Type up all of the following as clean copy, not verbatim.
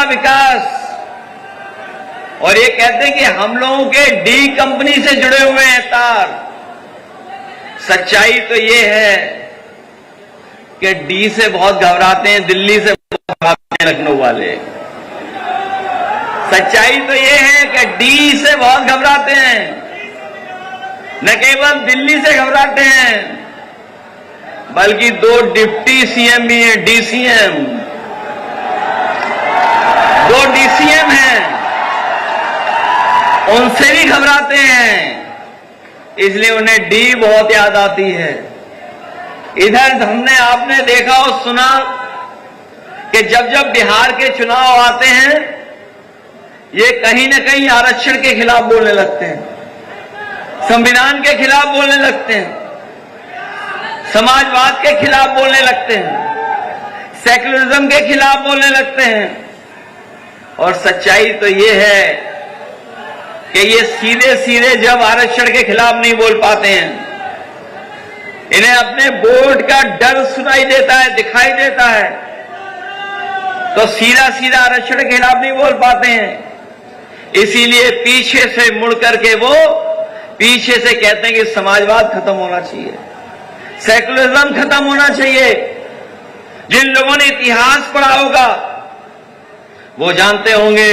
विकास, और ये कहते हैं कि हम लोगों के डी कंपनी से जुड़े हुए हैं तार। सच्चाई तो ये है कि डी से बहुत घबराते हैं, दिल्ली से बहुत घबराते हैं लखनऊ वाले। सच्चाई तो ये है कि डी से बहुत घबराते हैं, न केवल दिल्ली से घबराते हैं बल्कि 2 डिप्टी सीएम भी हैं, डीसीएम, 2 डीसीएम हैं, उनसे भी घबराते हैं, इसलिए उन्हें डी बहुत याद आती है। इधर हमने आपने देखा और सुना कि जब जब बिहार के चुनाव आते हैं ये कहीं न कहीं आरक्षण के खिलाफ बोलने लगते हैं, संविधान के खिलाफ बोलने लगते हैं, समाजवाद के खिलाफ बोलने लगते हैं, सेक्युलरिज्म के खिलाफ बोलने लगते हैं। और सच्चाई तो ये है कि ये सीधे सीधे जब आरक्षण के खिलाफ नहीं बोल पाते हैं, इन्हें अपने वोट का डर सुनाई देता है, दिखाई देता है, तो सीधा सीधा आरक्षण के खिलाफ नहीं बोल पाते हैं। इसीलिए पीछे से मुड़ करके वो पीछे से कहते हैं कि समाजवाद खत्म होना चाहिए, सेक्युलरिज्म खत्म होना चाहिए। जिन लोगों ने इतिहास पढ़ा होगा वो जानते होंगे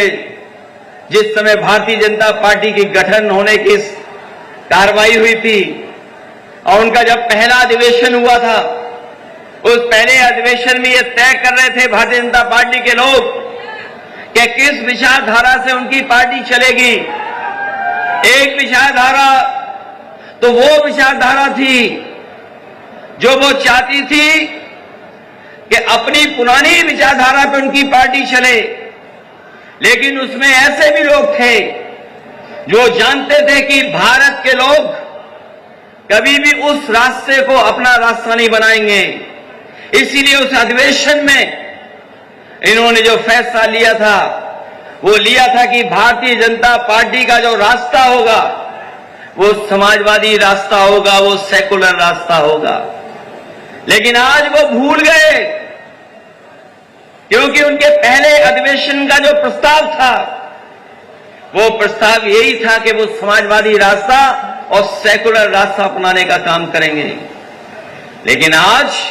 जिस समय भारतीय जनता पार्टी की गठन होने की कार्रवाई हुई थी और उनका जब पहला अधिवेशन हुआ था, उस पहले अधिवेशन में ये तय कर रहे थे भारतीय जनता पार्टी के लोग कि किस विचारधारा से उनकी पार्टी चलेगी। एक विचारधारा तो वो विचारधारा थी जो वो चाहती थी कि अपनी पुरानी विचारधारा पर उनकी पार्टी चले, लेकिन उसमें ऐसे भी लोग थे जो जानते थे कि भारत के लोग कभी भी उस रास्ते को अपना रास्ता नहीं बनाएंगे। इसीलिए उस अधिवेशन में इन्होंने जो फैसला लिया था वो लिया था कि भारतीय जनता पार्टी का जो रास्ता होगा वो समाजवादी रास्ता होगा, वो सेकुलर रास्ता होगा। लेकिन आज वो भूल गए, क्योंकि उनके पहले अधिवेशन का जो प्रस्ताव था वो प्रस्ताव यही था कि वो समाजवादी रास्ता और सेकुलर रास्ता अपनाने का काम करेंगे। लेकिन आज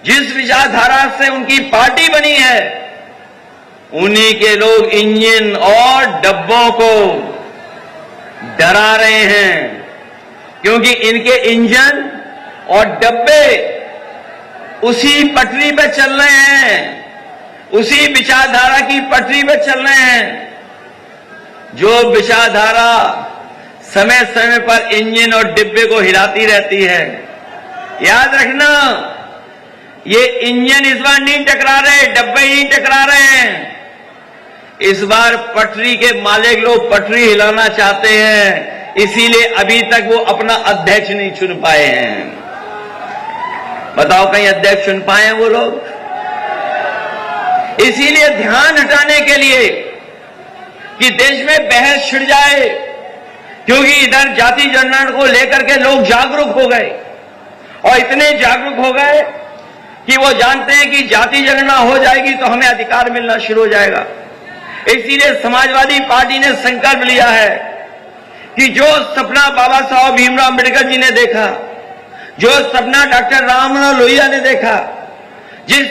जिस विचारधारा से उनकी पार्टी बनी है, उन्हीं के लोग इंजन और डब्बों को डरा रहे हैं, क्योंकि इनके इंजन और डब्बे उसी पटरी पे चल रहे हैं, उसी विचारधारा की पटरी पे चल रहे हैं जो विचारधारा समय समय पर इंजन और डिब्बे को हिलाती रहती है। याद रखना, ये इंजन इस बार नहीं टकरा रहे, डब्बे ही टकरा रहे हैं। इस बार पटरी के मालिक लोग पटरी हिलाना चाहते हैं, इसीलिए अभी तक वो अपना अध्यक्ष नहीं चुन पाए हैं। बताओ कहीं अध्यक्ष चुन पाए हैं वो लोग? इसीलिए ध्यान हटाने के लिए कि देश में बहस छिड़ जाए, क्योंकि इधर जाति जनगणना को लेकर के लोग जागरूक हो गए और इतने जागरूक हो गए कि वो जानते हैं कि जाति जनगणना हो जाएगी तो हमें अधिकार मिलना शुरू हो जाएगा। इसीलिए समाजवादी पार्टी ने संकल्प लिया है कि जो सपना बाबा साहब भीमराव अम्बेडकर जी ने देखा, जो सपना डॉक्टर राममनोहर लोहिया ने देखा, जिस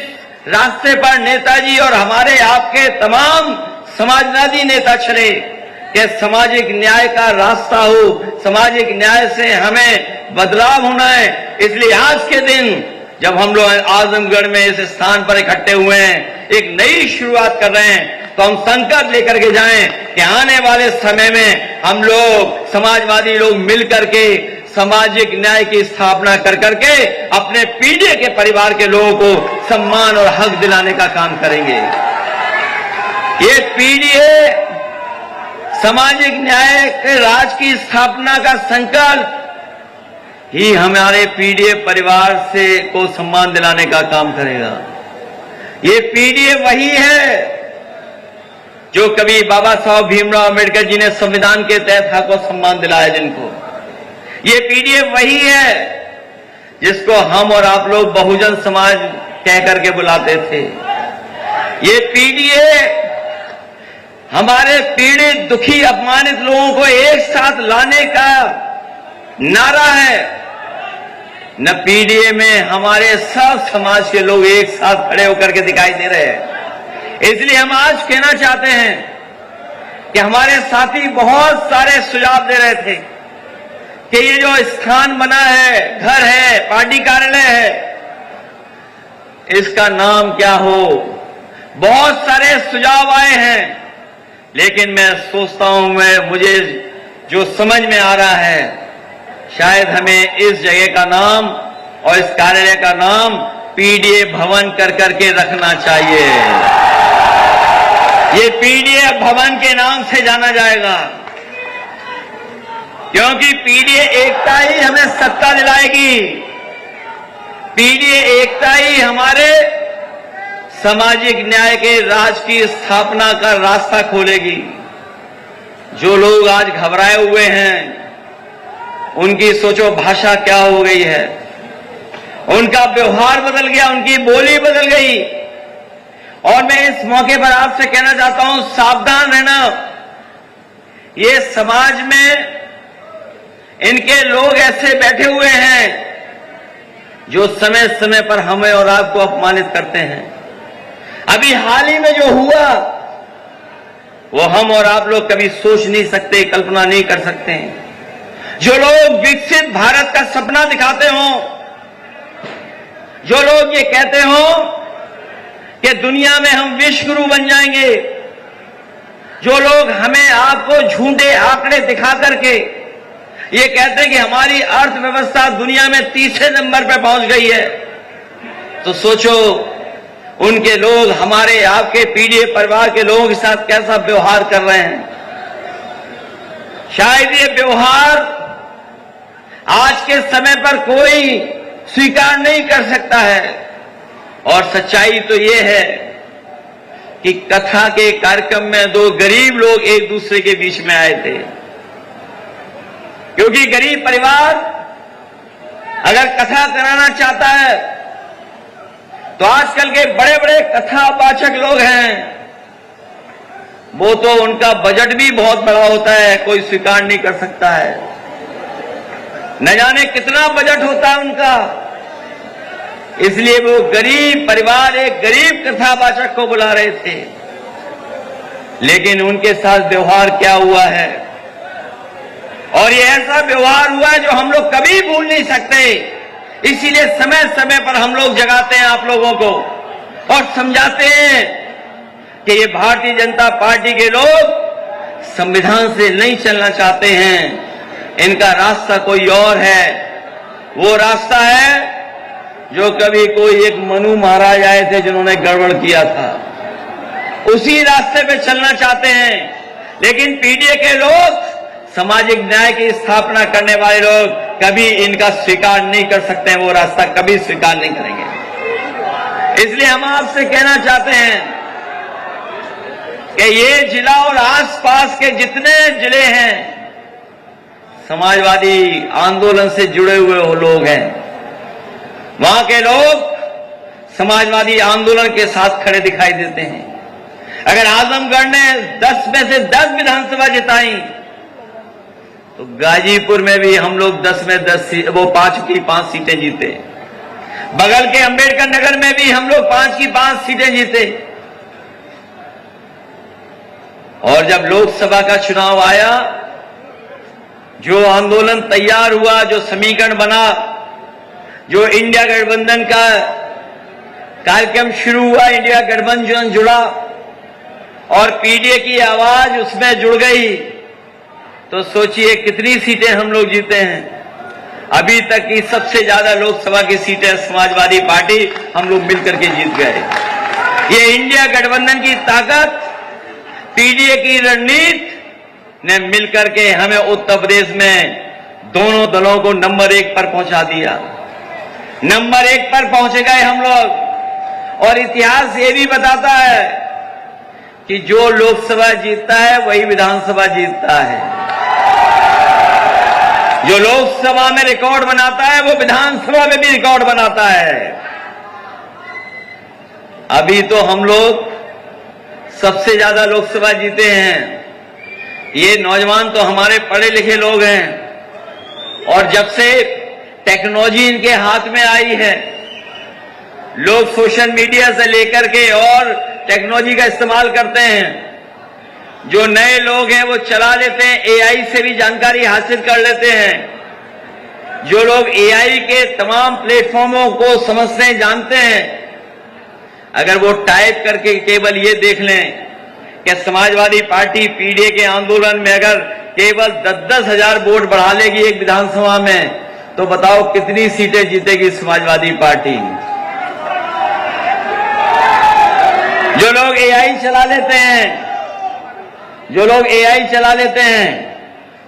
रास्ते पर नेताजी और हमारे आपके तमाम समाजवादी नेता चले कि सामाजिक न्याय का रास्ता हो, सामाजिक न्याय से हमें बदलाव होना है। इसलिए आज के दिन जब हम लोग आजमगढ़ में इस स्थान पर इकट्ठे हुए हैं, एक नई शुरुआत कर रहे हैं, तो हम संकल्प लेकर के जाएं कि आने वाले समय में हम लोग समाजवादी लोग मिलकर के सामाजिक न्याय की स्थापना कर करके अपने पीढ़ी के परिवार के लोगों को सम्मान और हक दिलाने का काम करेंगे। ये पीढ़ी सामाजिक न्याय के राज की स्थापना का संकल्प ही हमारे पीढ़ी परिवार से को सम्मान दिलाने का काम करेगा। ये पीढ़ी वही है जो कभी बाबा साहब भीमराव अम्बेडकर जी ने संविधान के तहत हक और सम्मान दिलाया जिनको। ये पीढ़ी वही है जिसको हम और आप लोग बहुजन समाज कह करके बुलाते थे। ये पीढ़ी हमारे पीड़ित, दुखी, अपमानित लोगों को एक साथ लाने का नारा है। न पीडीए में हमारे सब समाज के लोग एक साथ खड़े होकर के दिखाई दे रहे हैं। इसलिए हम आज कहना चाहते हैं कि हमारे साथी बहुत सारे सुझाव दे रहे थे कि ये जो स्थान बना है, घर है, पार्टी कार्यालय है, इसका नाम क्या हो। बहुत सारे सुझाव आए हैं, लेकिन मैं सोचता हूं, मुझे जो समझ में आ रहा है, शायद हमें इस जगह का नाम और इस कार्यालय का नाम पीडीए भवन कर करके रखना चाहिए। ये पीडीए भवन के नाम से जाना जाएगा, क्योंकि पीडीए एकता ही हमें सत्ता दिलाएगी। पीडीए एकता ही हमारे सामाजिक न्याय के राज की स्थापना का रास्ता खोलेगी। जो लोग आज घबराए हुए हैं, उनकी सोचो भाषा क्या हो गई है, उनका व्यवहार बदल गया, उनकी बोली बदल गई। और मैं इस मौके पर आपसे कहना चाहता हूं, सावधान रहना। ये समाज में इनके लोग ऐसे बैठे हुए हैं जो समय समय पर हमें और आपको अपमानित करते हैं। अभी हाल ही में जो हुआ वो हम और आप लोग कभी सोच नहीं सकते, कल्पना नहीं कर सकते हैं। जो लोग विकसित भारत का सपना दिखाते हों, जो लोग ये कहते हों कि दुनिया में हम विश्व गुरु बन जाएंगे, जो लोग हमें आपको झूठे आंकड़े दिखा करके ये कहते हैं कि हमारी अर्थव्यवस्था दुनिया में तीसरे नंबर पर पहुंच गई है, तो सोचो उनके लोग हमारे आपके पीडीए परिवार के लोगों के साथ कैसा व्यवहार कर रहे हैं। शायद ये व्यवहार आज के समय पर कोई स्वीकार नहीं कर सकता है। और सच्चाई तो ये है कि कथा के कार्यक्रम में दो गरीब लोग एक दूसरे के बीच में आए थे, क्योंकि गरीब परिवार अगर कथा कराना चाहता है तो आजकल के बड़े बड़े कथावाचक लोग हैं, वो तो उनका बजट भी बहुत बड़ा होता है, कोई स्वीकार नहीं कर सकता है। न जाने कितना बजट होता है उनका, इसलिए वो गरीब परिवार एक गरीब कथावाचक को बुला रहे थे। लेकिन उनके साथ व्यवहार क्या हुआ है, और ये ऐसा व्यवहार हुआ है जो हम लोग कभी भूल नहीं सकते। इसीलिए समय समय पर हम लोग जगाते हैं आप लोगों को और समझाते हैं कि ये भारतीय जनता पार्टी के लोग संविधान से नहीं चलना चाहते हैं, इनका रास्ता कोई और है। वो रास्ता है जो कभी कोई एक मनु महाराज आए थे जिन्होंने गड़बड़ किया था, उसी रास्ते पे चलना चाहते हैं। लेकिन पीडीए के लोग, सामाजिक न्याय की स्थापना करने वाले लोग, कभी इनका स्वीकार नहीं कर सकते हैं, वो रास्ता कभी स्वीकार नहीं करेंगे। इसलिए हम आपसे कहना चाहते हैं कि ये जिला और आसपास के जितने जिले हैं, समाजवादी आंदोलन से जुड़े हुए वो लोग हैं, वहां के लोग समाजवादी आंदोलन के साथ खड़े दिखाई देते हैं। अगर आजमगढ़ ने 10 में से 10 विधानसभा जिताई, तो गाजीपुर में भी हम लोग 10 में 10 वो 5 की 5 सीटें जीते। बगल के अंबेडकर नगर में भी हम लोग 5 की 5 सीटें जीते। और जब लोकसभा का चुनाव आया, जो आंदोलन तैयार हुआ, जो समीकरण बना, जो इंडिया गठबंधन का कार्यक्रम शुरू हुआ, इंडिया गठबंधन जुड़ा और पीडीए की आवाज उसमें जुड़ गई, तो सोचिए कितनी सीटें हम लोग जीते हैं। अभी तक की सबसे ज्यादा लोकसभा की सीटें समाजवादी पार्टी हम लोग मिलकर के जीत गए। ये इंडिया गठबंधन की ताकत, पीडीए की रणनीति ने मिलकर के हमें उत्तर प्रदेश में दोनों दलों को नंबर 1 पर पहुंचा दिया। नंबर 1 पर पहुंचे गए हम लोग। और इतिहास ये भी बताता है कि जो लोकसभा जीतता है वही विधानसभा जीतता है। जो लोकसभा में रिकॉर्ड बनाता है वो विधानसभा में भी रिकॉर्ड बनाता है। अभी तो हम लोग सबसे ज्यादा लोकसभा जीते हैं। ये नौजवान तो हमारे पढ़े लिखे लोग हैं, और जब से टेक्नोलॉजी इनके हाथ में आई है, लोग सोशल मीडिया से लेकर के और टेक्नोलॉजी का इस्तेमाल करते हैं। जो नए लोग हैं वो चला लेते हैं, एआई से भी जानकारी हासिल कर लेते हैं। जो लोग एआई के तमाम प्लेटफॉर्मों को समझते हैं, जानते हैं, अगर वो टाइप करके केवल ये देख लें कि समाजवादी पार्टी पीडीए के आंदोलन में अगर केवल 10-10 हजार वोट बढ़ा लेगी एक विधानसभा में, तो बताओ कितनी सीटें जीतेगी समाजवादी पार्टी। जो लोग एआई चला लेते हैं, जो लोग एआई चला लेते हैं,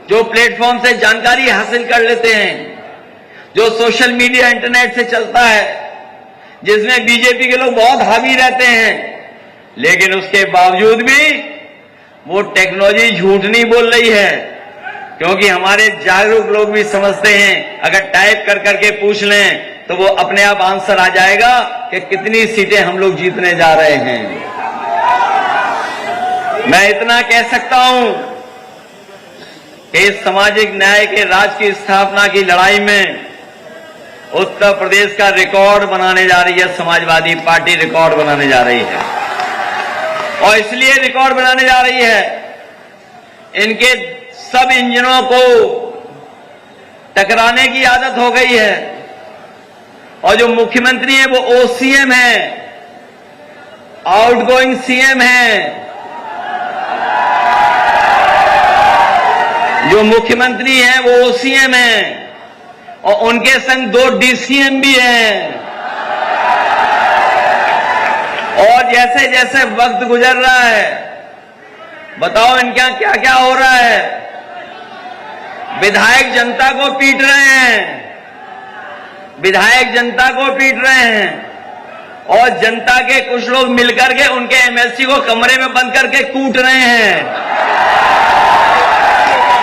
जो प्लेटफॉर्म से जानकारी हासिल कर लेते हैं, जो सोशल मीडिया इंटरनेट से चलता है, जिसमें बीजेपी के लोग बहुत हावी रहते हैं, लेकिन उसके बावजूद भी वो टेक्नोलॉजी झूठ नहीं बोल रही है, क्योंकि हमारे जागरूक लोग भी समझते हैं अगर टाइप कर करके पूछ लें तो वो अपने आप आंसर आ जाएगा कि कितनी सीटें हम लोग जीतने जा रहे हैं। मैं इतना कह सकता हूं कि इस सामाजिक न्याय के राज की स्थापना की लड़ाई में उत्तर प्रदेश का रिकॉर्ड बनाने जा रही है समाजवादी पार्टी, रिकॉर्ड बनाने जा रही है। और इसलिए रिकॉर्ड बनाने जा रही है, इनके सब इंजनों को टकराने की आदत हो गई है, और जो मुख्यमंत्री है वो ओसीएम है, आउटगोइंग सीएम है। जो मुख्यमंत्री हैं वो ओसीएम हैं, और उनके संग 2 डीसीएम भी हैं। और जैसे जैसे वक्त गुजर रहा है, बताओ इनका क्या क्या हो रहा है। विधायक जनता को पीट रहे हैं, विधायक जनता को पीट रहे हैं, और जनता के कुछ लोग मिलकर के उनके एमएलसी को कमरे में बंद करके कूट रहे हैं।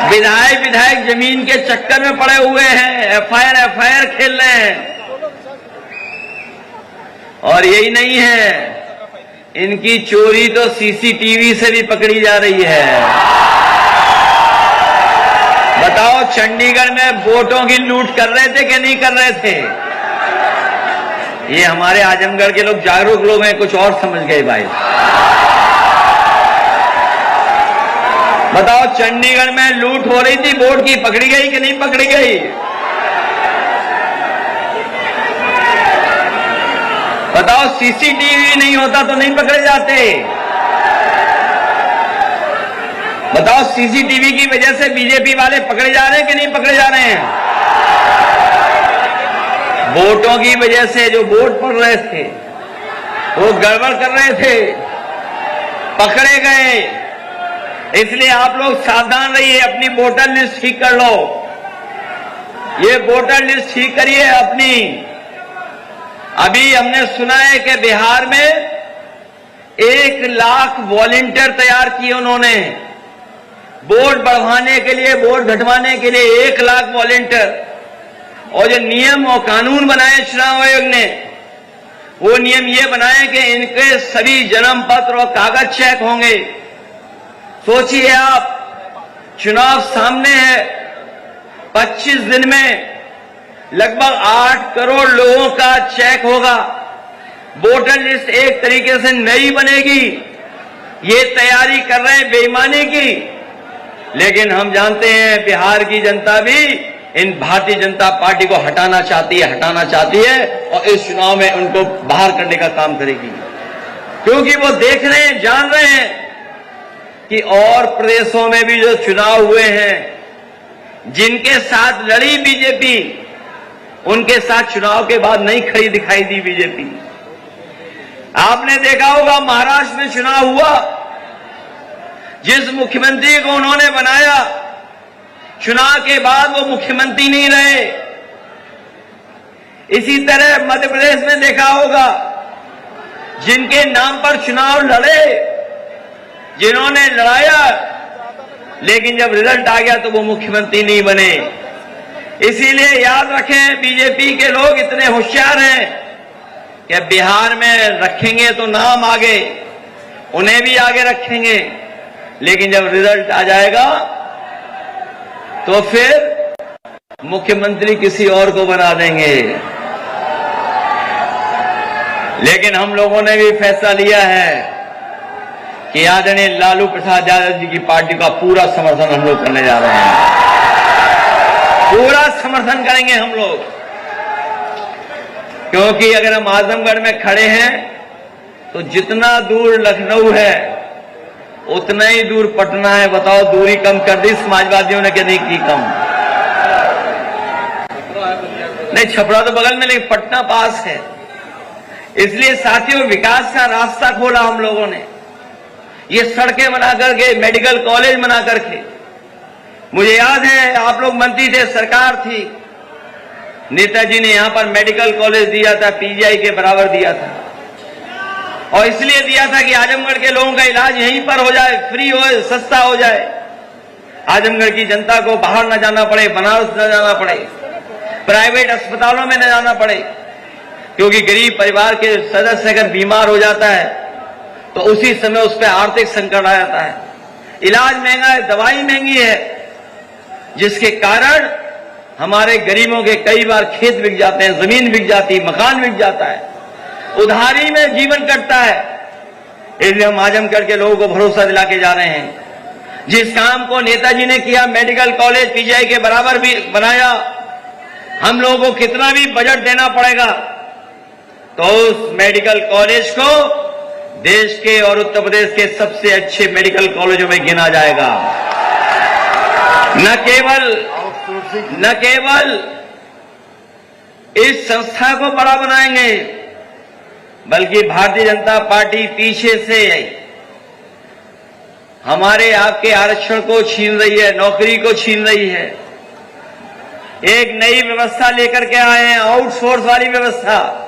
विधायक जमीन के चक्कर में पड़े हुए हैं, एफआईआर खेल रहे हैं। और यही नहीं है, इनकी चोरी तो सीसीटीवी से भी पकड़ी जा रही है। बताओ चंडीगढ़ में वोटों की लूट कर रहे थे कि नहीं कर रहे थे? ये हमारे आजमगढ़ के लोग जागरूक लोग हैं, कुछ और समझ गए भाई। बताओ चंडीगढ़ में लूट हो रही थी वोट की, पकड़ी गई कि नहीं पकड़ी गई? बताओ सीसीटीवी नहीं होता तो नहीं पकड़े जाते? बताओ सीसीटीवी की वजह से बीजेपी वाले पकड़े जा रहे हैं कि नहीं पकड़े जा रहे हैं? वोटों की वजह से जो वोट पड़ रहे थे वो गड़बड़ कर रहे थे, पकड़े गए। इसलिए आप लोग सावधान रहिए, अपनी वोटर लिस्ट ठीक कर लो। ये वोटर लिस्ट ठीक करिए अपनी। अभी हमने सुना है कि बिहार में 1 लाख वॉलंटियर तैयार किए उन्होंने, वोट बढ़वाने के लिए, वोट घटवाने के लिए 1 लाख वॉलंटियर। और जो नियम और कानून बनाए चुनाव आयोग ने, वो नियम ये बनाए कि इनके सभी जन्म पत्र और कागज चेक होंगे। सोचिए आप, चुनाव सामने है, 25 दिन में लगभग 8 करोड़ लोगों का चेक होगा। वोटर लिस्ट एक तरीके से नई बनेगी। ये तैयारी कर रहे हैं बेईमानी की, लेकिन हम जानते हैं बिहार की जनता भी इन भारतीय जनता पार्टी को हटाना चाहती है, और इस चुनाव में उनको बाहर करने का काम करेगी। क्योंकि वो देख रहे हैं, जान रहे हैं कि और प्रदेशों में भी जो चुनाव हुए हैं, जिनके साथ लड़ी बीजेपी, उनके साथ चुनाव के बाद नहीं खड़ी दिखाई दी बीजेपी। आपने देखा होगा महाराष्ट्र में चुनाव हुआ, जिस मुख्यमंत्री को उन्होंने बनाया, चुनाव के बाद वो मुख्यमंत्री नहीं रहे। इसी तरह मध्य प्रदेश में देखा होगा, जिनके नाम पर चुनाव लड़े, जिन्होंने लड़ाया, लेकिन जब रिजल्ट आ गया तो वो मुख्यमंत्री नहीं बने। इसीलिए याद रखें, बीजेपी के लोग इतने होशियार हैं कि बिहार में रखेंगे तो नाम आगे, उन्हें भी आगे रखेंगे, लेकिन जब रिजल्ट आ जाएगा तो फिर मुख्यमंत्री किसी और को बना देंगे। लेकिन हम लोगों ने भी फैसला लिया है कि आदरणीय लालू प्रसाद यादव जी की पार्टी का पूरा समर्थन हम लोग करने जा रहे हैं। पूरा समर्थन करेंगे हम लोग, क्योंकि अगर हम आजमगढ़ में खड़े हैं तो जितना दूर लखनऊ है उतना ही दूर पटना है। बताओ, दूरी कम कर दी समाजवादियों ने कि नहीं की कम? नहीं, छपरा तो बगल में, लेकिन पटना पास है। इसलिए साथियों, विकास का रास्ता खोला हम लोगों ने, ये सड़कें बना करके, मेडिकल कॉलेज बना करके। मुझे याद है आप लोग मंत्री थे, सरकार थी, नेताजी ने यहां पर मेडिकल कॉलेज दिया था, पीजीआई के बराबर दिया था। और इसलिए दिया था कि आजमगढ़ के लोगों का इलाज यहीं पर हो जाए, फ्री हो, सस्ता हो जाए। आजमगढ़ की जनता को बाहर न जाना पड़े, बनारस न जाना पड़े, प्राइवेट अस्पतालों में न जाना पड़े, क्योंकि गरीब परिवार के सदस्य अगर बीमार हो जाता है तो उसी समय उस पर आर्थिक संकट आ जाता है। इलाज महंगा है, दवाई महंगी है, जिसके कारण हमारे गरीबों के कई बार खेत बिक जाते हैं, जमीन बिक जाती है, मकान बिक जाता है, उधारी में जीवन कटता है। इसलिए हम आजमगढ़ के लोगों को भरोसा दिला के जा रहे हैं, जिस काम को नेताजी ने किया, मेडिकल कॉलेज पीजीआई के बराबर भी बनाया, हम लोगों को कितना भी बजट देना पड़ेगा तो उस मेडिकल कॉलेज को देश के और उत्तर प्रदेश के सबसे अच्छे मेडिकल कॉलेजों में गिना जाएगा। न केवल इस संस्था को बड़ा बनाएंगे, बल्कि भारतीय जनता पार्टी पीछे से हमारे आपके आरक्षण को छीन रही है, नौकरी को छीन रही है। एक नई व्यवस्था लेकर के आए हैं, आउटसोर्स वाली व्यवस्था।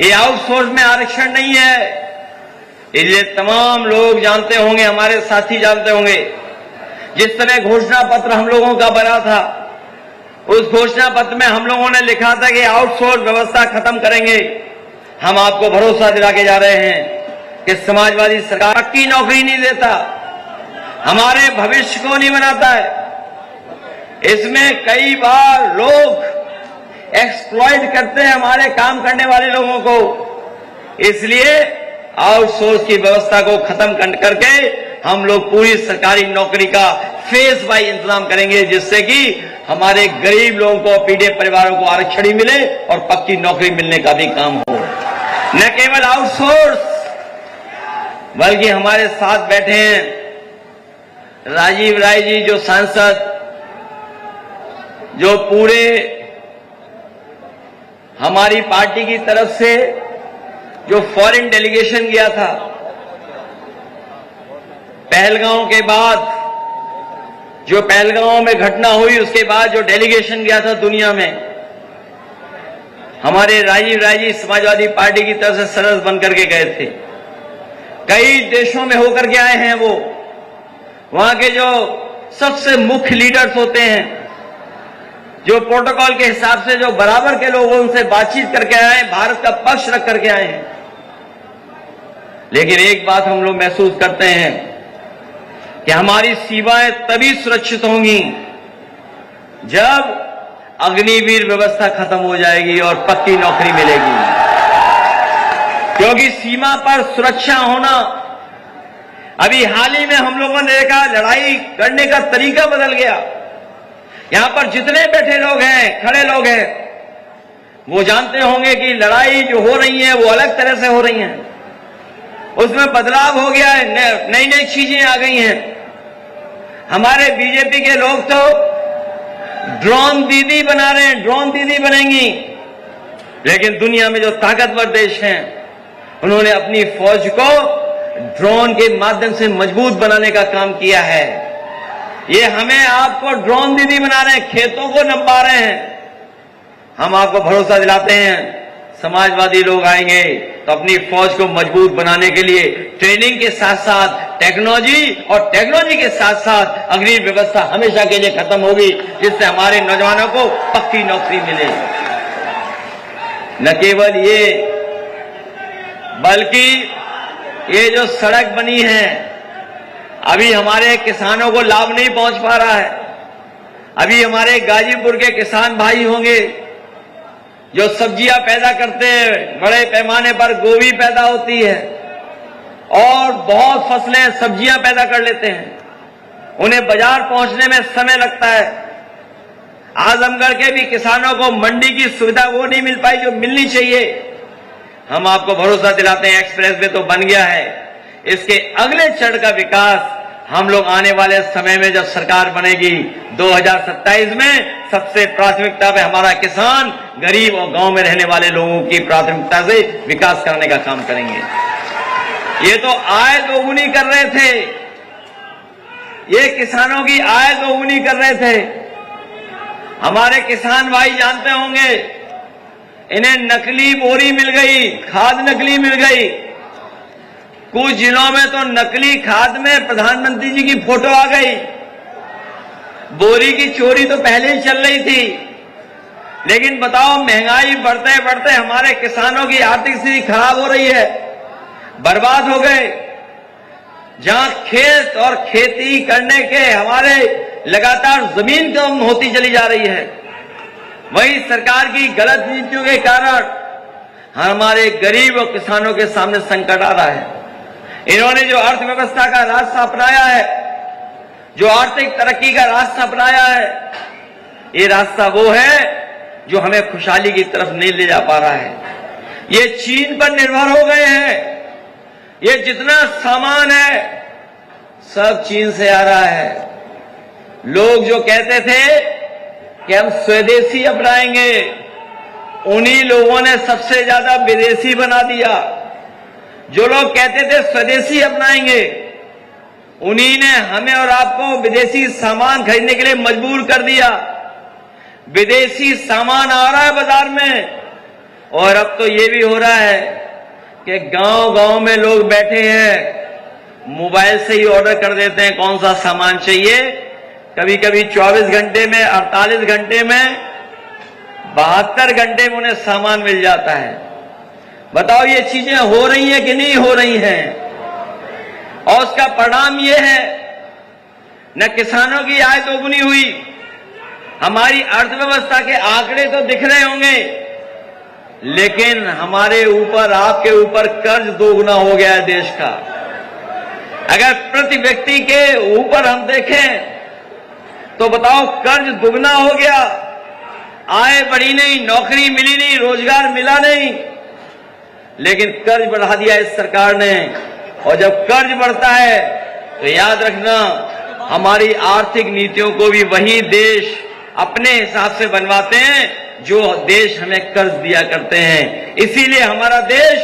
ये आउटसोर्स में आरक्षण नहीं है, इसलिए तमाम लोग जानते होंगे, हमारे साथी जानते होंगे, जिस तरह घोषणा पत्र हम लोगों का बना था, उस घोषणा पत्र में हम लोगों ने लिखा था कि आउटसोर्स व्यवस्था खत्म करेंगे। हम आपको भरोसा दिला के जा रहे हैं कि समाजवादी सरकार की नौकरी नहीं देता, हमारे भविष्य को नहीं बनाता है। इसमें कई बार लोग एक्सप्लॉइट करते हैं हमारे काम करने वाले लोगों को। इसलिए आउटसोर्स की व्यवस्था को खत्म करके हम लोग पूरी सरकारी नौकरी का फेज बाय इंतजाम करेंगे, जिससे कि हमारे गरीब लोगों को, पीड़ित परिवारों को आरक्षण ही मिले और पक्की नौकरी मिलने का भी काम हो। न केवल आउटसोर्स, बल्कि हमारे साथ बैठे हैं राजीव राय जी, जो सांसद, जो पूरे हमारी पार्टी की तरफ से जो फॉरेन डेलीगेशन गया था पहलगांव के बाद, जो पहलगांव में घटना हुई उसके बाद जो डेलीगेशन गया था दुनिया में, हमारे राजीव राय जी समाजवादी पार्टी की तरफ से सदस्य बनकर के गए थे। कई देशों में होकर के आए हैं वो। वहां के जो सबसे मुख्य लीडर्स होते हैं, जो प्रोटोकॉल के हिसाब से जो बराबर के लोग उनसे बातचीत करके आए, भारत का पक्ष रख करके आए हैं। लेकिन एक बात हम लोग महसूस करते हैं कि हमारी सीमाएं तभी सुरक्षित होंगी जब अग्निवीर व्यवस्था खत्म हो जाएगी और पक्की नौकरी मिलेगी। क्योंकि सीमा पर सुरक्षा होना, अभी हाल ही में हम लोगों ने देखा लड़ाई करने का तरीका बदल गया। यहां पर जितने बैठे लोग हैं, खड़े लोग हैं, वो जानते होंगे कि लड़ाई जो हो रही है वो अलग तरह से हो रही है। उसमें बदलाव हो गया है, नई नई चीजें आ गई हैं। हमारे बीजेपी के लोग तो ड्रोन दीदी बना रहे हैं, ड्रोन दीदी बनेंगी। लेकिन दुनिया में जो ताकतवर देश हैं, उन्होंने अपनी फौज को ड्रोन के माध्यम से मजबूत बनाने का काम किया है। ये हमें आपको ड्रोन दीदी बना रहे हैं, खेतों को नपा रहे हैं। हम आपको भरोसा दिलाते हैं, समाजवादी लोग आएंगे तो अपनी फौज को मजबूत बनाने के लिए ट्रेनिंग के साथ साथ टेक्नोलॉजी, और टेक्नोलॉजी के साथ साथ अग्नि व्यवस्था हमेशा के लिए खत्म होगी, जिससे हमारे नौजवानों को पक्की नौकरी मिले। न केवल ये, बल्कि ये जो सड़क बनी है अभी हमारे किसानों को लाभ नहीं पहुंच पा रहा है। अभी हमारे गाजीपुर के किसान भाई होंगे जो सब्जियां पैदा करते हैं, बड़े पैमाने पर गोभी पैदा होती है और बहुत फसलें सब्जियां पैदा कर लेते हैं, उन्हें बाजार पहुंचने में समय लगता है। आजमगढ़ के भी किसानों को मंडी की सुविधा वो नहीं मिल पाई जो मिलनी चाहिए। हम आपको भरोसा दिलाते हैं एक्सप्रेस वे तो बन गया है, इसके अगले चरण का विकास हम लोग आने वाले समय में जब सरकार बनेगी 2027 में सबसे प्राथमिकता पे हमारा किसान, गरीब और गांव में रहने वाले लोगों की प्राथमिकता से विकास करने का काम करेंगे। ये तो आय दोगुनी कर रहे थे, ये किसानों की आय दोगुनी कर रहे थे। हमारे किसान भाई जानते होंगे, इन्हें नकली बोरी मिल गई, खाद नकली मिल गई। कुछ जिलों में तो नकली खाद में प्रधानमंत्री जी की फोटो आ गई। बोरी की चोरी तो पहले ही चल रही थी, लेकिन बताओ महंगाई बढ़ते बढ़ते हमारे किसानों की आर्थिक स्थिति खराब हो रही है, बर्बाद हो गए। जहां खेत और खेती करने के हमारे लगातार जमीन कम होती चली जा रही है, वहीं सरकार की गलत नीतियों के कारण हमारे गरीब और किसानों के सामने संकट आ रहा है। इन्होंने जो अर्थव्यवस्था का रास्ता अपनाया है, जो आर्थिक तरक्की का रास्ता अपनाया है, ये रास्ता वो है जो हमें खुशहाली की तरफ नहीं ले जा पा रहा है। ये चीन पर निर्भर हो गए हैं। ये जितना सामान है सब चीन से आ रहा है। लोग जो कहते थे कि हम स्वदेशी अपनाएंगे, उन्हीं लोगों ने सबसे ज्यादा विदेशी बना दिया। जो लोग कहते थे स्वदेशी अपनाएंगे, उन्हीं ने हमें और आपको विदेशी सामान खरीदने के लिए मजबूर कर दिया। विदेशी सामान आ रहा है बाजार में, और अब तो ये भी हो रहा है कि गांव-गांव में लोग बैठे हैं, मोबाइल से ही ऑर्डर कर देते हैं कौन सा सामान चाहिए। कभी कभी 24 घंटे में, 48 घंटे में, 72 घंटे में उन्हें सामान मिल जाता है। बताओ ये चीजें हो रही हैं कि नहीं हो रही हैं? और उसका परिणाम ये है, न किसानों की आय दोगुनी हुई, हमारी अर्थव्यवस्था के आंकड़े तो दिख रहे होंगे, लेकिन हमारे ऊपर, आपके ऊपर कर्ज दोगुना हो गया है देश का। अगर प्रति व्यक्ति के ऊपर हम देखें तो बताओ कर्ज दुगना हो गया, आय बढ़ी नहीं, नौकरी मिली नहीं, रोजगार मिला नहीं, लेकिन कर्ज बढ़ा दिया इस सरकार ने। और जब कर्ज बढ़ता है तो याद रखना, हमारी आर्थिक नीतियों को भी वही देश अपने हिसाब से बनवाते हैं जो देश हमें कर्ज दिया करते हैं। इसीलिए हमारा देश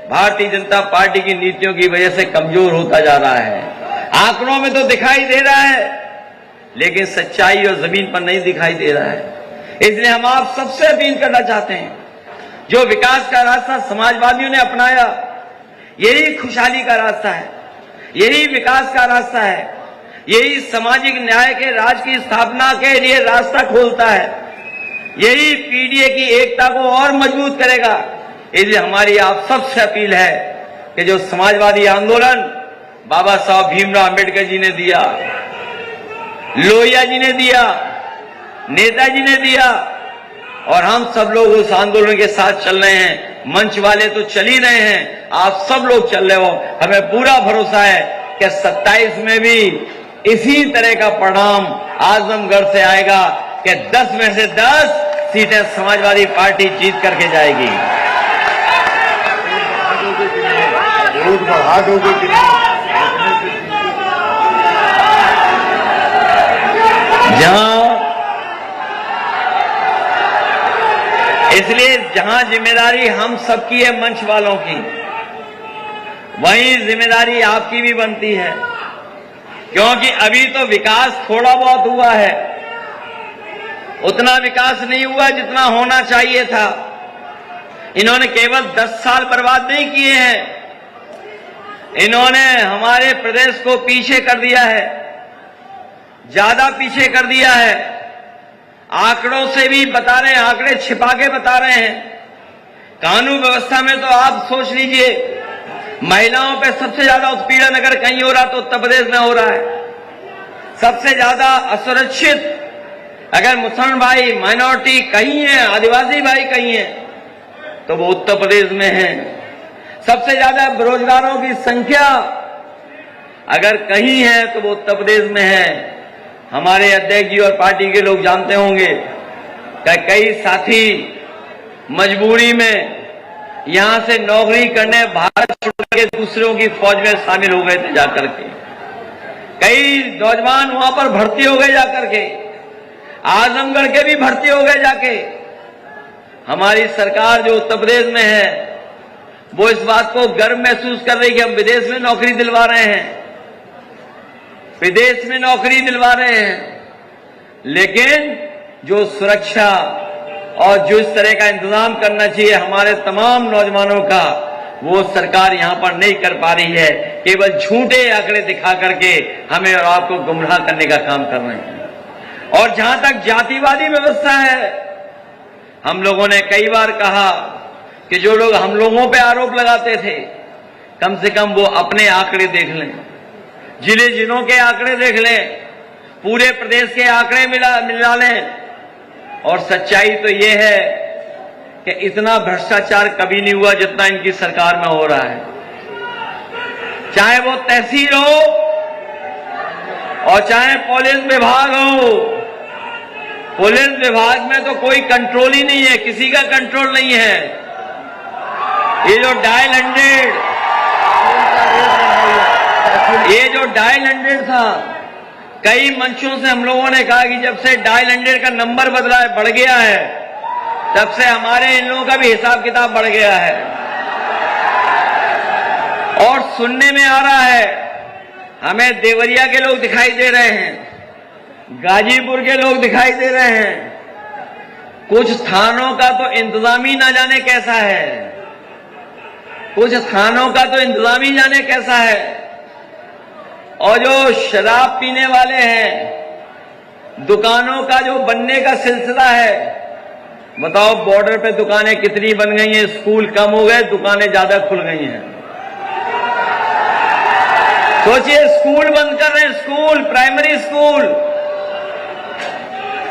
भारतीय जनता पार्टी की नीतियों की वजह से कमजोर होता जा रहा है। आंकड़ों में तो दिखाई दे रहा है, लेकिन सच्चाई और जमीन पर नहीं दिखाई दे रहा है। इसलिए हम आप सबसे अपील करना चाहते हैं, जो विकास का रास्ता समाजवादियों ने अपनाया, यही खुशहाली का रास्ता है, यही विकास का रास्ता है, यही सामाजिक न्याय के राज की स्थापना के लिए रास्ता खोलता है, यही पीडीए की एकता को और मजबूत करेगा। इसलिए हमारी आप सबसे अपील है कि जो समाजवादी आंदोलन बाबा साहब भीमराव अंबेडकर जी ने दिया, लोहिया जी ने दिया, नेताजी ने दिया, और हम सब लोग उस आंदोलन के साथ चल रहे हैं। मंच वाले तो चल ही रहे हैं, आप सब लोग चल रहे हो। हमें पूरा भरोसा है कि 27 में भी इसी तरह का परिणाम आजमगढ़ से आएगा कि 10 में से 10 सीटें समाजवादी पार्टी जीत करके जाएगी। इसलिए जहां जिम्मेदारी हम सबकी है मंच वालों की, वहीं जिम्मेदारी आपकी भी बनती है, क्योंकि अभी तो विकास थोड़ा बहुत हुआ है, उतना विकास नहीं हुआ जितना होना चाहिए था। इन्होंने केवल 10 साल बर्बाद नहीं किए हैं, इन्होंने हमारे प्रदेश को पीछे कर दिया है, ज्यादा पीछे कर दिया है। आंकड़ों से भी बता रहे हैं, आंकड़े छिपा के बता रहे हैं। कानून व्यवस्था में तो आप सोच लीजिए, महिलाओं पे सबसे ज्यादा उत्पीड़न अगर कहीं हो रहा तो उत्तर प्रदेश में हो रहा है। सबसे ज्यादा असुरक्षित अगर मुसलमान भाई, माइनॉरिटी कहीं है, आदिवासी भाई कहीं है, तो वो उत्तर प्रदेश में है। सबसे ज्यादा बेरोजगारों की संख्या अगर कहीं है तो वो उत्तर प्रदेश में है। हमारे अध्यक्ष जी और पार्टी के लोग जानते होंगे कि कई साथी मजबूरी में यहां से नौकरी करने भारत छोड़ के दूसरों की फौज में शामिल हो गए थे जाकर के। कई नौजवान वहां पर भर्ती हो गए जाकर के, आजमगढ़ के भी भर्ती हो गए जाके। हमारी सरकार जो उत्तर प्रदेश में है वो इस बात को गर्व महसूस कर रही है कि हम विदेश में नौकरी दिलवा रहे हैं, विदेश में नौकरी दिलवा रहे हैं, लेकिन जो सुरक्षा और जो इस तरह का इंतजाम करना चाहिए हमारे तमाम नौजवानों का, वो सरकार यहां पर नहीं कर पा रही है। केवल झूठे आंकड़े दिखा करके हमें और आपको गुमराह करने का काम कर रहे हैं। और जहां तक जातिवादी व्यवस्था है, हम लोगों ने कई बार कहा कि जो लोग हम लोगों पे आरोप लगाते थे, कम से कम वो अपने आंकड़े देख लें, जिलों के आंकड़े देख लें, पूरे प्रदेश के आंकड़े मिला लें। और सच्चाई तो ये है कि इतना भ्रष्टाचार कभी नहीं हुआ जितना इनकी सरकार में हो रहा है। चाहे वो तहसील हो और चाहे पुलिस विभाग हो, पुलिस विभाग में तो कोई कंट्रोल ही नहीं है, किसी का कंट्रोल नहीं है। ये जो डायल 100 था, कई मंचों से हम लोगों ने कहा कि जब से डायल 100 का नंबर बदला है, बढ़ गया है, तब से हमारे इन लोगों का भी हिसाब किताब बढ़ गया है। और सुनने में आ रहा है, हमें देवरिया के लोग दिखाई दे रहे हैं, गाजीपुर के लोग दिखाई दे रहे हैं, कुछ थानों का तो इंतजाम ही ना जाने कैसा है, कुछ थानों का तो इंतजाम ही जाने कैसा है। और जो शराब पीने वाले हैं, दुकानों का जो बनने का सिलसिला है, बताओ बॉर्डर पे दुकानें कितनी बन गई हैं, स्कूल कम हो गए, दुकानें ज्यादा खुल गई हैं। सोचिए, स्कूल बंद कर रहे हैं, स्कूल, प्राइमरी स्कूल,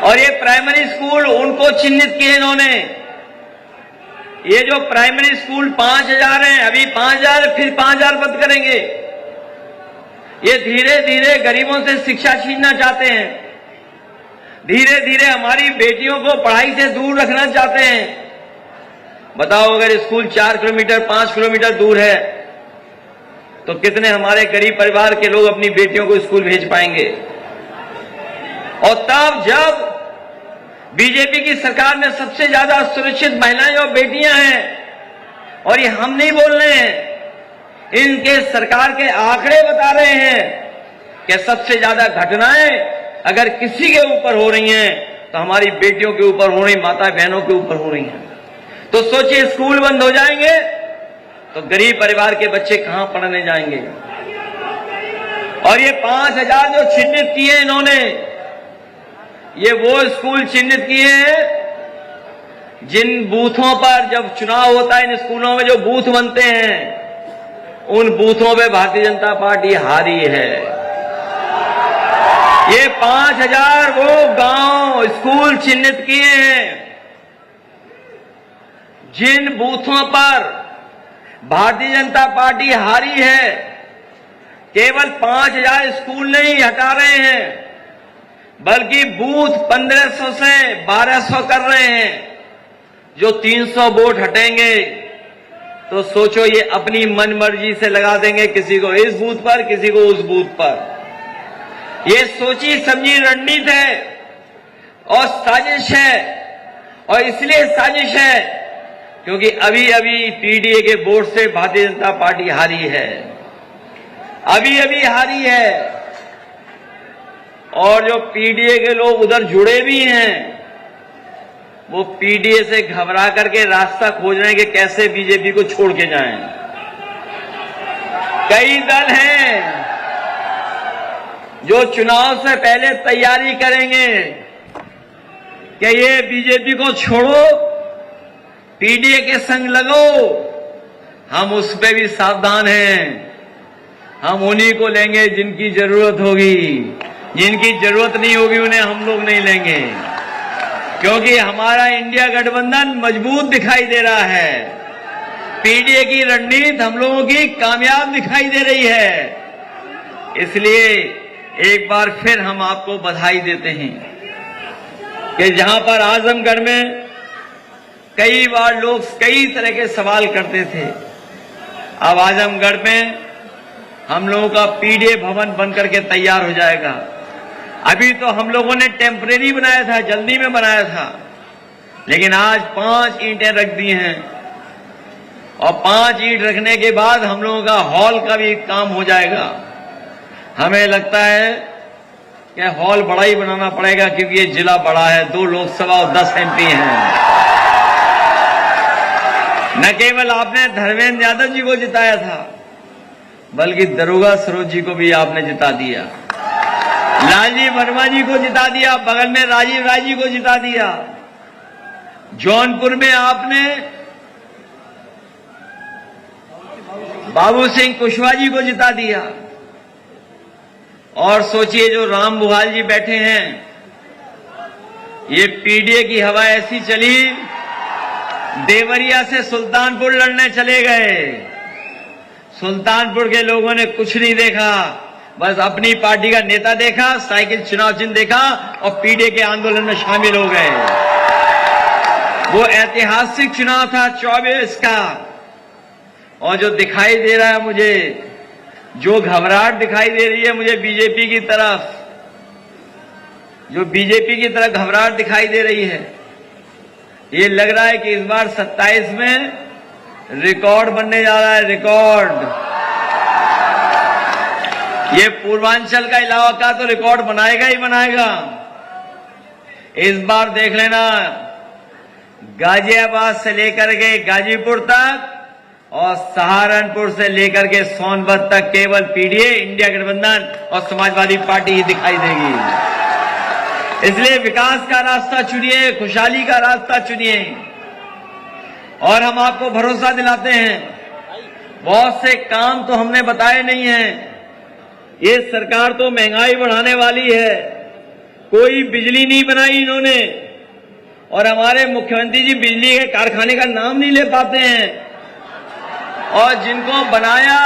और ये प्राइमरी स्कूल उनको चिन्हित किए इन्होंने। ये जो प्राइमरी स्कूल 5000 हैं, अभी 5000, फिर 5000 बंद करेंगे। ये धीरे धीरे गरीबों से शिक्षा छीनना चाहते हैं, धीरे धीरे हमारी बेटियों को पढ़ाई से दूर रखना चाहते हैं। बताओ, अगर स्कूल 4 किलोमीटर 5 किलोमीटर दूर है तो कितने हमारे गरीब परिवार के लोग अपनी बेटियों को स्कूल भेज पाएंगे। और तब जब बीजेपी की सरकार में सबसे ज्यादा सुरक्षित महिलाएं और बेटियां हैं, और ये हम नहीं बोल रहे हैं, इनके सरकार के आंकड़े बता रहे हैं कि सबसे ज्यादा घटनाएं अगर किसी के ऊपर हो रही हैं तो हमारी बेटियों के ऊपर हो रही, माता बहनों के ऊपर हो रही हैं। तो सोचिए, स्कूल बंद हो जाएंगे तो गरीब परिवार के बच्चे कहां पढ़ने जाएंगे। और ये 5000 जो चिन्हित किए इन्होंने, ये वो स्कूल चिन्हित किए हैं जिन बूथों पर जब चुनाव होता है, इन स्कूलों में जो बूथ बनते हैं, उन बूथों पे भारतीय जनता पार्टी हारी है। ये 5000 वो गांव, स्कूल चिन्हित किए हैं जिन बूथों पर भारतीय जनता पार्टी हारी है। केवल 5000 स्कूल नहीं हटा रहे हैं, बल्कि बूथ 1500 से 1200 कर रहे हैं। जो 300 वोट हटेंगे तो सोचो, ये अपनी मनमर्जी से लगा देंगे, किसी को इस बूथ पर, किसी को उस बूथ पर। ये सोची समझी रणनीति है और साजिश है। और इसलिए साजिश है क्योंकि अभी अभी पीडीए के वोट से भारतीय जनता पार्टी हारी है, अभी अभी हारी है। और जो पीडीए के लोग उधर जुड़े भी हैं, वो पीडीए से घबरा करके रास्ता खोज रहे हैं कि कैसे बीजेपी को छोड़ के जाएं। कई दल हैं जो चुनाव से पहले तैयारी करेंगे कि ये बीजेपी को छोड़ो, पीडीए के संग लगो, हम उस पे भी सावधान हैं। हम उन्हीं को लेंगे जिनकी जरूरत होगी, जिनकी जरूरत नहीं होगी उन्हें हम लोग नहीं लेंगे, क्योंकि हमारा इंडिया गठबंधन मजबूत दिखाई दे रहा है। पीडीए की रणनीति हम लोगों की कामयाब दिखाई दे रही है। इसलिए एक बार फिर हम आपको बधाई देते हैं कि जहां पर आजमगढ़ में कई बार लोग कई तरह के सवाल करते थे, अब आजमगढ़ में हम लोगों का पीडीए भवन बनकर के तैयार हो जाएगा। अभी तो हम लोगों ने टेम्परेरी बनाया था, जल्दी में बनाया था, लेकिन आज 5 ईंटें रख दी हैं और 5 ईंट रखने के बाद हम लोगों का हॉल का भी काम हो जाएगा। हमें लगता है कि हॉल बड़ा ही बनाना पड़ेगा, क्योंकि ये जिला बड़ा है, 2 लोकसभा और 10 एमपी हैं। न केवल आपने धर्मेंद्र यादव जी को जिताया था, बल्कि दरोगा सरोज जी को भी आपने जिता दिया, लालजी वर्मा जी को जिता दिया, बगल में राजीव राय जी को जिता दिया। जौनपुर में आपने बाबू सिंह कुशवाहा जी को जिता दिया। और सोचिए जो राम बुहाल जी बैठे हैं, ये पीडीए की हवा ऐसी चली, देवरिया से सुल्तानपुर लड़ने चले गए। सुल्तानपुर के लोगों ने कुछ नहीं देखा, बस अपनी पार्टी का नेता देखा, साइकिल चुनाव चिन्ह देखा और पीडीए के आंदोलन में शामिल हो गए। वो ऐतिहासिक चुनाव था 24 का, और जो दिखाई दे रहा है मुझे, जो घबराहट दिखाई दे रही है मुझे बीजेपी की तरफ, जो बीजेपी की तरफ घबराहट दिखाई दे रही है, ये लग रहा है कि इस बार 27 में रिकॉर्ड बनने जा रहा है, रिकॉर्ड। ये पूर्वांचल का इलाका तो रिकॉर्ड बनाएगा ही बनाएगा। इस बार देख लेना, गाजियाबाद से लेकर के गाजीपुर तक और सहारनपुर से लेकर के सोनभद्र तक केवल पीडीए, इंडिया गठबंधन और समाजवादी पार्टी ही दिखाई देगी। इसलिए विकास का रास्ता चुनिए, खुशहाली का रास्ता चुनिए। और हम आपको भरोसा दिलाते हैं, बहुत से काम तो हमने बताए नहीं हैं। ये सरकार तो महंगाई बढ़ाने वाली है, कोई बिजली नहीं बनाई इन्होंने, और हमारे मुख्यमंत्री जी बिजली के कारखाने का नाम नहीं ले पाते हैं। और जिनको बनाया,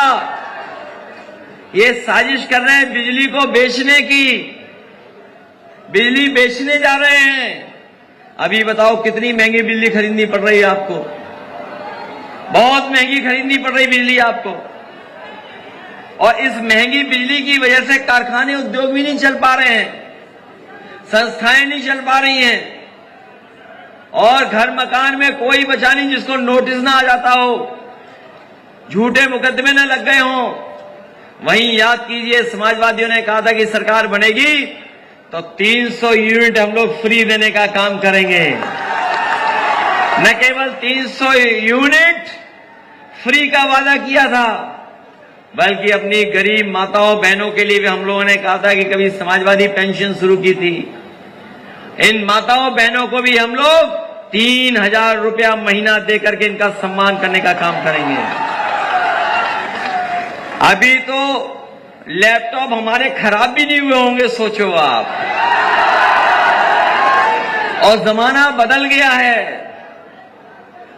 ये साजिश कर रहे हैं बिजली को बेचने की, बिजली बेचने जा रहे हैं। अभी बताओ कितनी महंगी बिजली खरीदनी पड़ रही है आपको, बहुत महंगी खरीदनी पड़ रही बिजली आपको। और इस महंगी बिजली की वजह से कारखाने, उद्योग भी नहीं चल पा रहे हैं, संस्थाएं नहीं चल पा रही हैं, और घर मकान में कोई बचा नहीं जिसको नोटिस ना आ जाता हो, झूठे मुकदमे न लग गए हों। वहीं याद कीजिए, समाजवादियों ने कहा था कि सरकार बनेगी तो 300 यूनिट हम लोग फ्री देने का काम करेंगे। न केवल 300 यूनिट फ्री का वादा किया था, बल्कि अपनी गरीब माताओं बहनों के लिए भी हम लोगों ने कहा था कि कभी समाजवादी पेंशन शुरू की थी, इन माताओं बहनों को भी हम लोग 3000 रुपया महीना देकर के इनका सम्मान करने का काम करेंगे। अभी तो लैपटॉप हमारे खराब भी नहीं हुए होंगे, सोचो आप। और जमाना बदल गया है,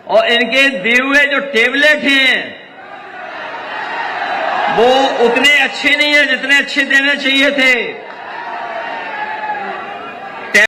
और इनके दिए हुए जो टेबलेट हैं वो उतने अच्छे नहीं है जितने अच्छे देने चाहिए थे।